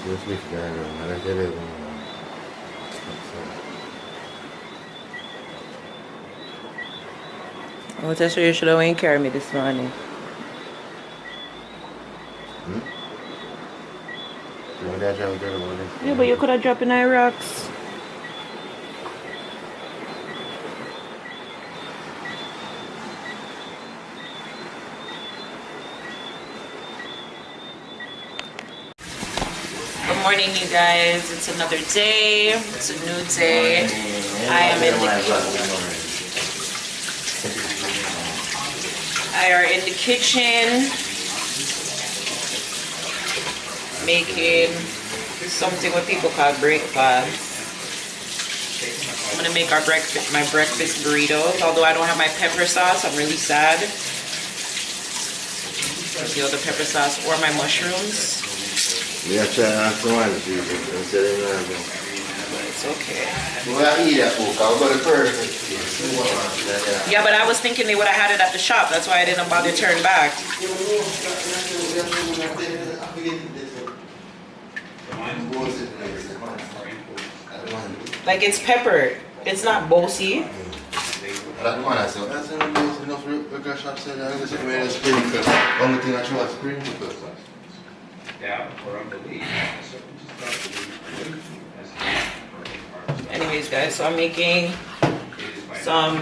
Just lift that down. I tell you. Oh, that's why you should have went and carry me this morning. Yeah, but you could have dropped in our rocks. Good morning, you guys. It's another day. It's a new day. I am in the kitchen making something what people call breakfast. I'm gonna make my breakfast burritos. Although I don't have my pepper sauce, I'm really sad. The other pepper sauce or my mushrooms. Yeah, try to one instead of It's okay. well, I eat that food. I'll go to first. Yeah, but I was thinking they would have had it at the shop. That's why I didn't bother to turn back. Like it's peppered. It's not bossy. That one I said, that's enough liquor shop said I just made a sprinkle. Only thing I try is sprinkle. Anyways, guys, so I'm making some,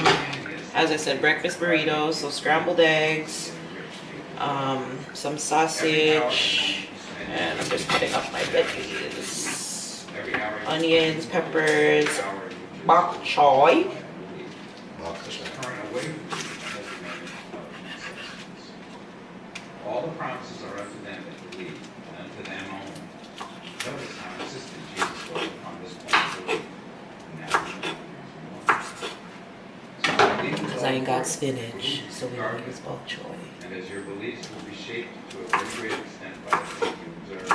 as I said, breakfast burritos, so scrambled eggs, some sausage, and I'm just cutting up my veggies, onions, peppers, bok choy. All the promises are unto them that believe, and unto them only. Notice how insistent Jesus was upon this point. Because I ain't got spinach, so we will use bok choy. And as your beliefs will be shaped to a very great extent by the faith you observe,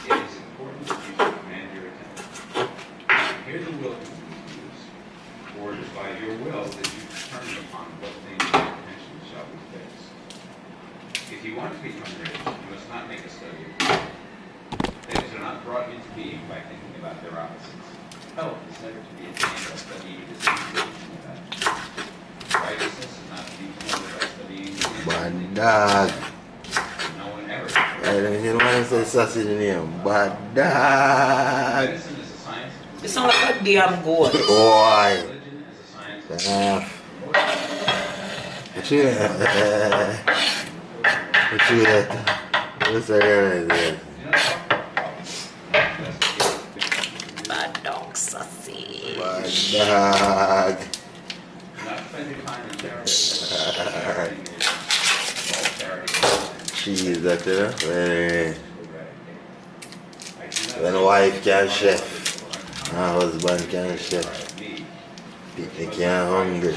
it is important that you should command your attention. Hear the will of these views, for it is by your will that you determine upon what things your attention shall be fixed. If you want to become rich, you must not make a study of it. Things are not brought into being by thinking about their opposites. Health is never to be attained by studying the situation of that. Righteousness is not to be promoted by studying the Bad dog. No one ever. I don't hear one say sausage in here. Bad dog. Medicine is a science. It sounds like a damn goat. Boy. Religion is a science. What you What you what's that? Bad dog sausage. Bad dog. Not spend your time in charity. Cheese that when a wife can chef, a husband can chef, people can hungry.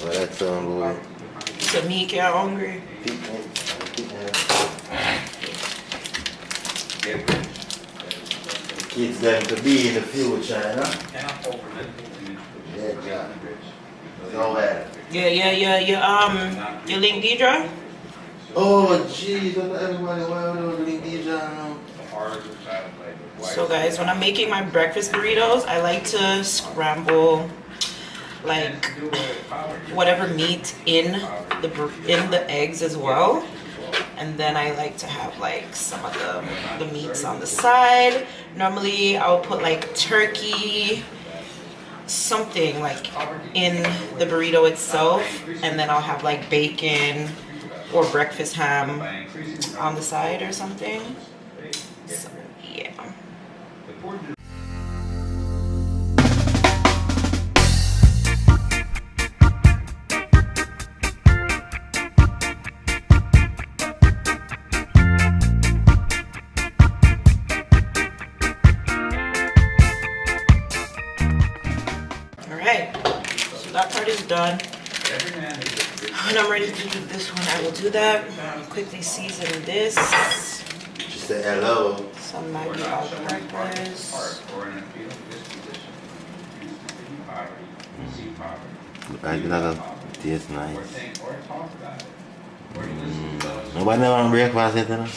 Well, that sound good. So me get hungry. Kids them to be in the future, you know? Yeah. So bad. Yeah. You link Deidre? Oh, jeez, everybody, why would we link now? So guys, when I'm making my breakfast burritos, I like to scramble like whatever meat in the eggs as well, and then I like to have like some of the meats on the side. Normally I'll put like turkey, something like in the burrito itself, and then I'll have like bacon or breakfast ham on the side or something. So yeah. Alright, so that part is done. When I'm ready to do this one, I will do that. Quickly season this. She said hello. Some Maggi all-purpose. I think that tastes nice. Nobody never on breakfast yet, you know?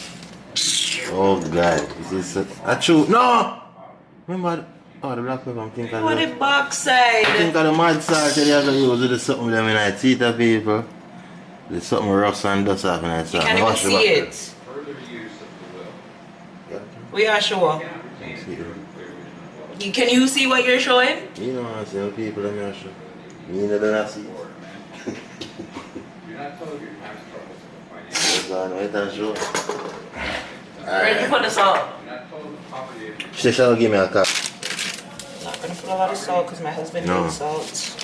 Oh God, is this a true? No! Remember, the black pepper, I'm thinking What of the box side? I think of the mad salt that you're going to use with the something with them in the teeth of people. There's something rust and dust off in that You salt. can't even see it. Further use of the will. We are sure. Can't see it. Can you see what you're showing? You know what I'm saying? People let me show. Me don't see it. You're not told your past troubles of the What's financial. on? Wait and show. Where did you put the salt? You're not told the poverty of your She shall give me a cup. I'm not gonna put a lot of salt because my husband No. hates salt.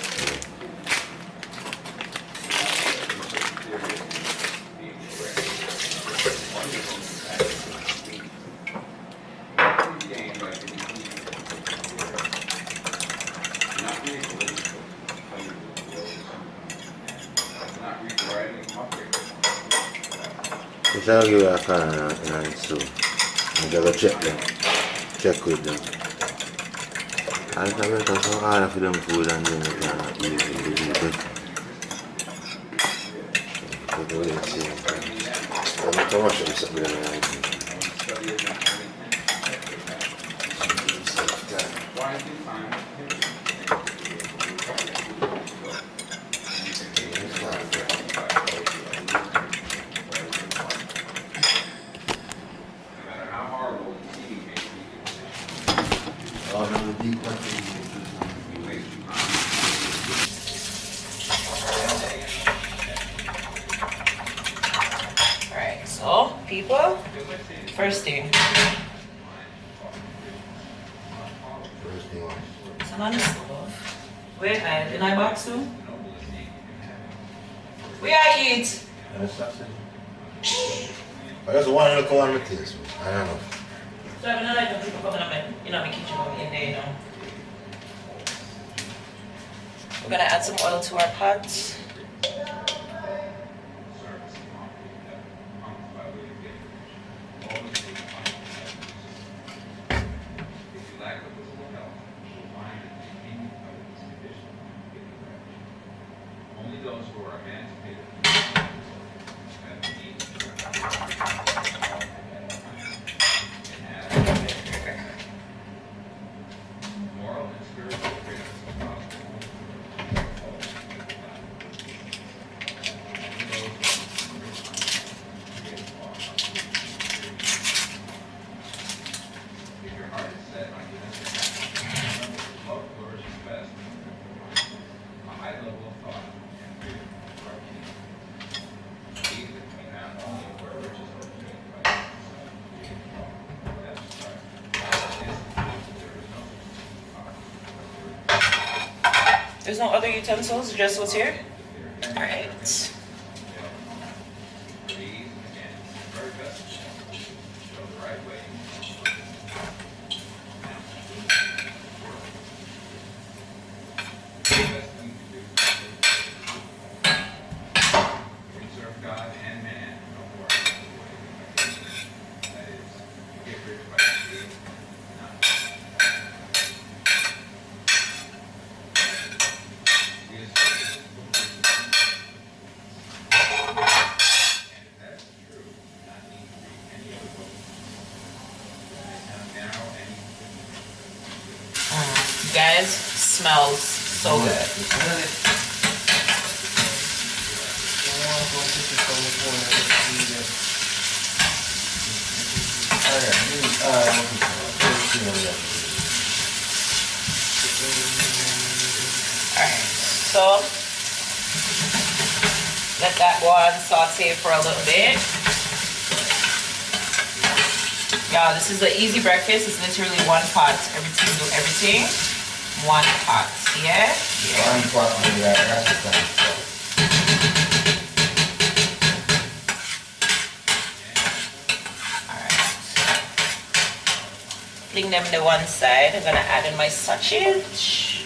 She shall give me a can and so. I'm going to check them. Check with them. I can make us some order for them food and then we can eat it. But we didn't see it. I'm not too much of something with them. Alright, so people, first thing. Turn on the stove. Where I in I box too? Where I eat? I just want to look at one taste. I don't know. So I'm not like people coming up in my kitchen or in there, you know. We're gonna add some oil to our pot. Only those who are emancipated. Moral and spiritual freedom is possible. If your heart is set on giving, love flourishes best. A high level of thought and freedom for our king. These that can be found only where riches are obtained by that's right. There's no other utensils, just what's here? Alright. Serve God and man, no more. That is, get rich by creating, not. And if that's true, not need to read any other book. Now, Guys, smells so good. Alright, so let that go on saute for a little bit. Y'all, this is the easy breakfast. It's literally one pot. Everything, do everything. One pot. Yeah? One pot on the recipe. Fling them to one side. I'm gonna add in my sausage.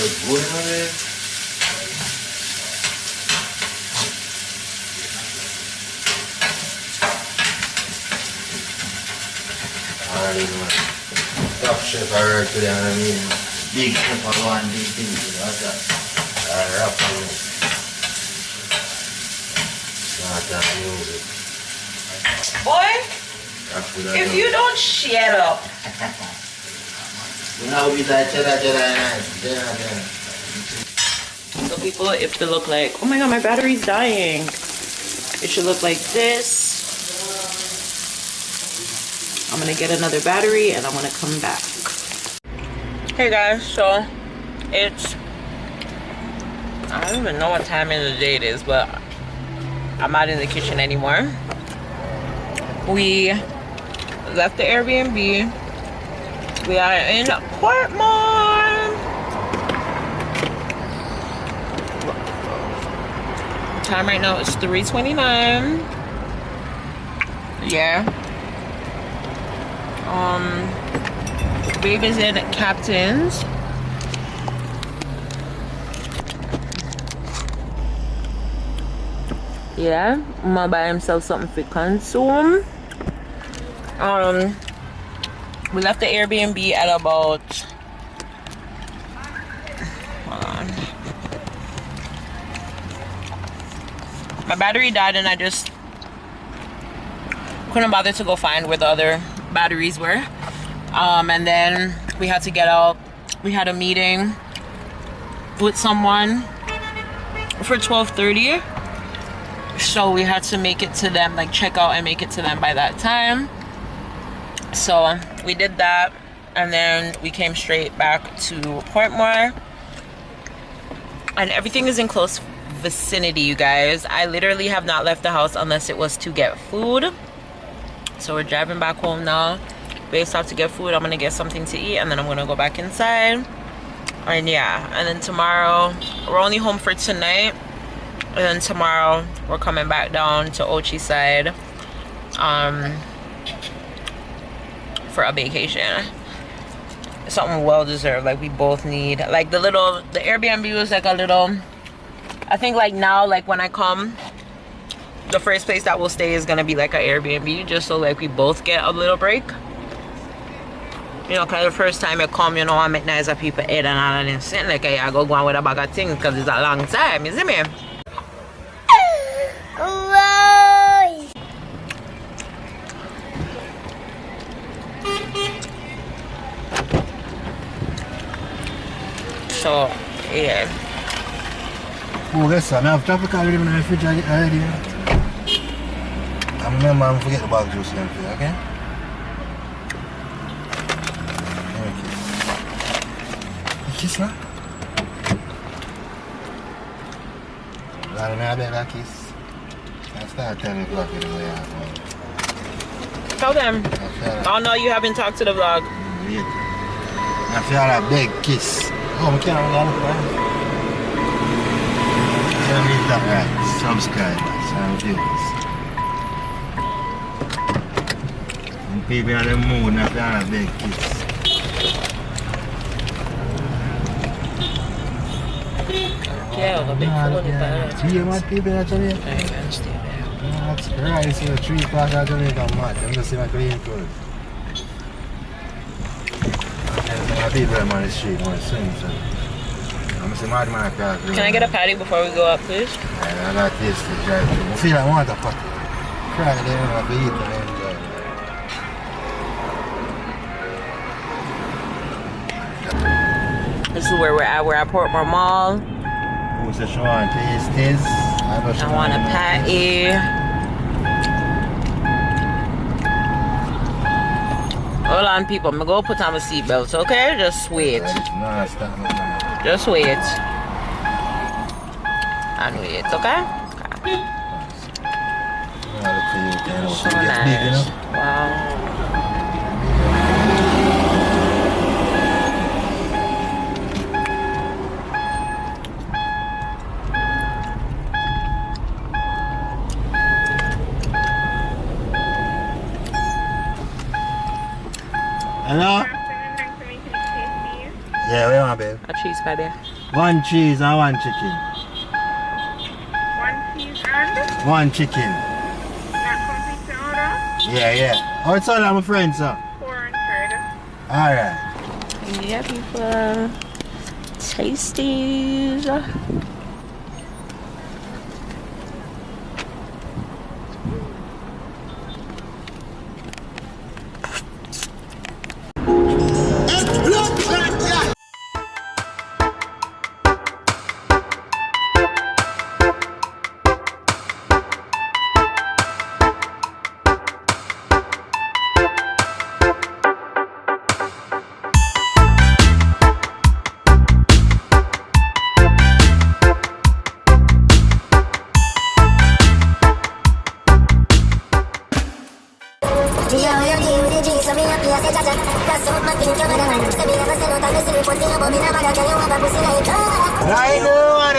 It's going on there. Top chef I heard today, I mean, big chef I go and big things, like that. Rap on it. Not that music. Boy, if you don't shut up. You know, we like cheddar. So people, if they look like, oh my god, my battery's dying. It should look like this. I'm gonna get another battery and I'm gonna come back. Hey guys, so it's, I don't even know what time of the day it is, but I'm not in the kitchen anymore. We left the Airbnb. We are in Portmore. Time right now is 3:29. Yeah. Babe is in Captain's. Yeah, I'm gonna buy himself something for consume. We left the Airbnb at about, hold on. My battery died and I just couldn't bother to go find where the other batteries were. And then we had to get out. We had a meeting with someone for 12:30. So we had to make it to them, like check out and make it to them by that time. So we did that and then we came straight back to Portmore. And everything is in close vicinity, you guys. I literally have not left the house unless it was to get food. So we're driving back home now. Based off to get food, I'm gonna get something to eat and then I'm gonna go back inside. And yeah, and then tomorrow, we're only home for tonight. And then tomorrow, we're coming back down to Ochi side for a vacation. Something well deserved, like we both need. Like the Airbnb was like a little, I think like now, like when I come, the first place that we'll stay is gonna be like an Airbnb, just so like we both get a little break. You know, cause the first time you come, you know, I make nice of people head and all of them sitting like I go on with a bag of things because it's a long time, you see me? So, yeah. Oh, yes, sir. I have tropical already in the fridge already. I remember I forget the bag juice, okay? Kiss now. I bet that kiss. I start telling the vlog the way I Tell them. Oh no, you haven't talked to the vlog. I feel a big kiss. Oh, I can't look right. Tell me that right. Subscribers and viewers. And people in the mood, I feel a big kiss. Yeah, a big full you want people in Jamaica? I ain't gonna stay there. That's right, so the 3 parts of Jamaica mad. I'm just seeing a clean clothes. And people on the street want to swim, so I'm just a mad man. Can I get a patty before we go up, please? I got this to drive through. I feel like I want a patty. Cry there, I'll be eating and enjoy. This is where we're at. We're at Portmore Mall. Who's the show on taste? I want a patty. Hold on, people. I'm gonna go put on my seatbelts, okay? Just wait. No, stop. Just wait. And wait, okay? So nice. Wow. Hello? Yeah, where am I, babe? A cheese patty. One cheese and one chicken. One cheese and One chicken. that complete the order. Yeah, yeah. Oh, it's all my friend, sir. 400. Alright. Yeah, people. Tasties. I know what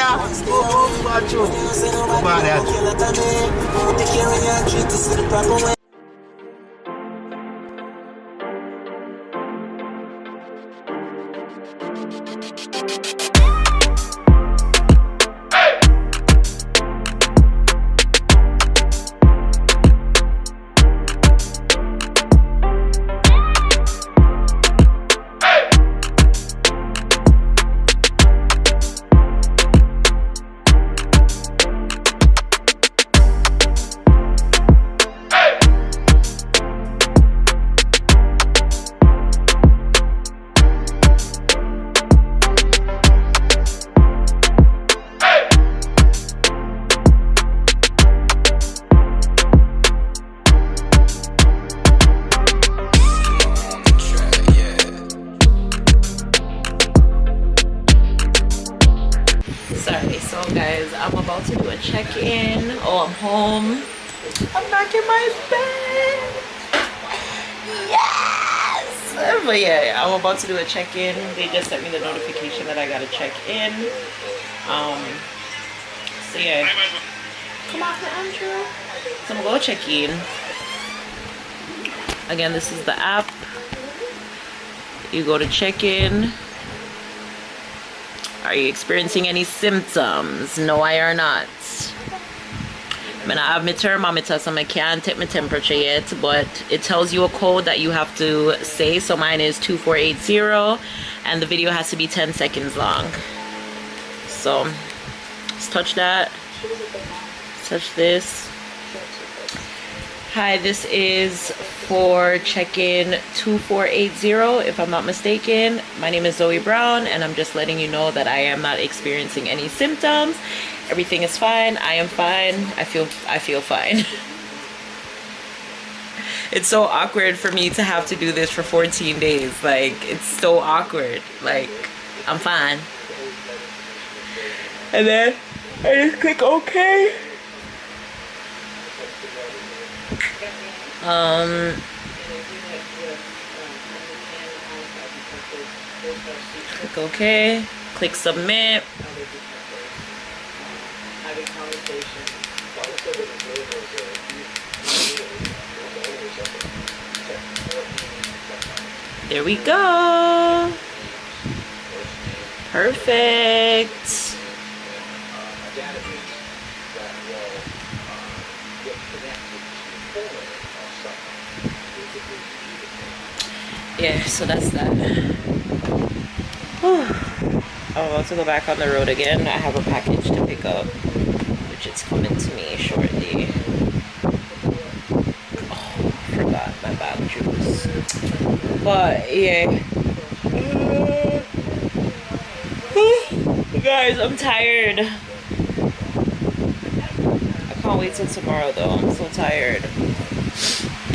Sorry, so guys, I'm about to do a check-in. Oh, I'm home. I'm back in my bed. Yes! But yeah, I'm about to do a check-in. They just sent me the notification that I gotta check in. So yeah. Come on, Andrew. So I'm gonna go check in. Again, this is the app. You go to check in. Are you experiencing any symptoms? No, I are not. I mean, I have my thermometer, so I can't take my temperature yet, but it tells you a code that you have to say. So mine is 2480, and the video has to be 10 seconds long. So let's touch that. Touch this. Hi, this is for check-in 2480, if I'm not mistaken. My name is Zoe Brown, and I'm just letting you know that I am not experiencing any symptoms. Everything is fine. I am fine. I feel fine. It's so awkward for me to have to do this for 14 days. Like, it's so awkward. Like, I'm fine. And then I just click OK. Click OK, click submit. There we go. Perfect. Yeah, so that's that. Whew. I'm about to go back on the road again. I have a package to pick up, which is coming to me shortly. Oh, I forgot my bag juice. But yeah. Guys, I'm tired. I can't wait till tomorrow though. I'm so tired.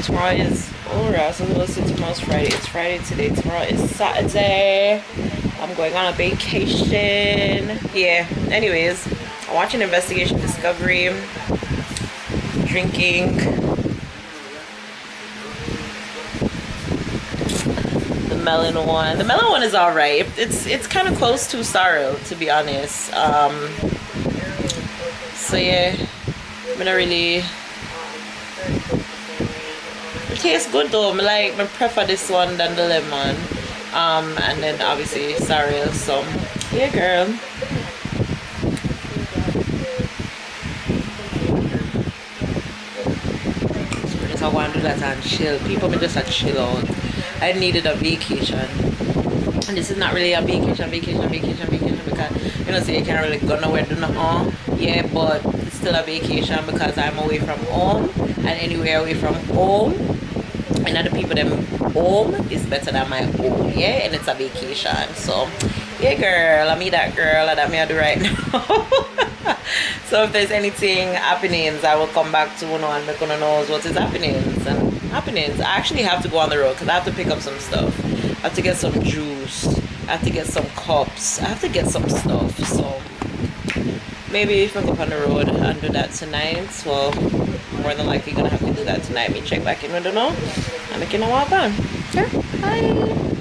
Tomorrow is, oh Ross, I was gonna say tomorrow's Friday. It's Friday today. Tomorrow is Saturday. I'm going on a vacation. Yeah, anyways, I'm watching Investigation Discovery, drinking the melon one. The melon one is alright. It's kind of close to sorrow, to be honest. So yeah, I'm gonna really. It tastes good though. I prefer this one than the lemon. And then obviously sorrel. So yeah, girl. I want to do that and chill. People may just chill out. I needed a vacation. And this is not really a vacation because you know, so you can't really go nowhere, do nothing. Yeah, but it's still a vacation because I'm away from home, and anywhere away from home and other people them home is better than my home. Yeah, and it's a vacation. So yeah, girl, I mean that girl that me I do right now. So if there's anything happenings, I will come back to and make one knows what is happenings and happenings. I actually have to go on the road because I have to pick up some stuff. I have to get some juice. I have to get some cups. I have to get some stuff. So maybe if I go up on the road and do that tonight, well, more than likely gonna have to do that tonight. Me check back in with the know. I'm making a walk on. Sure. Bye.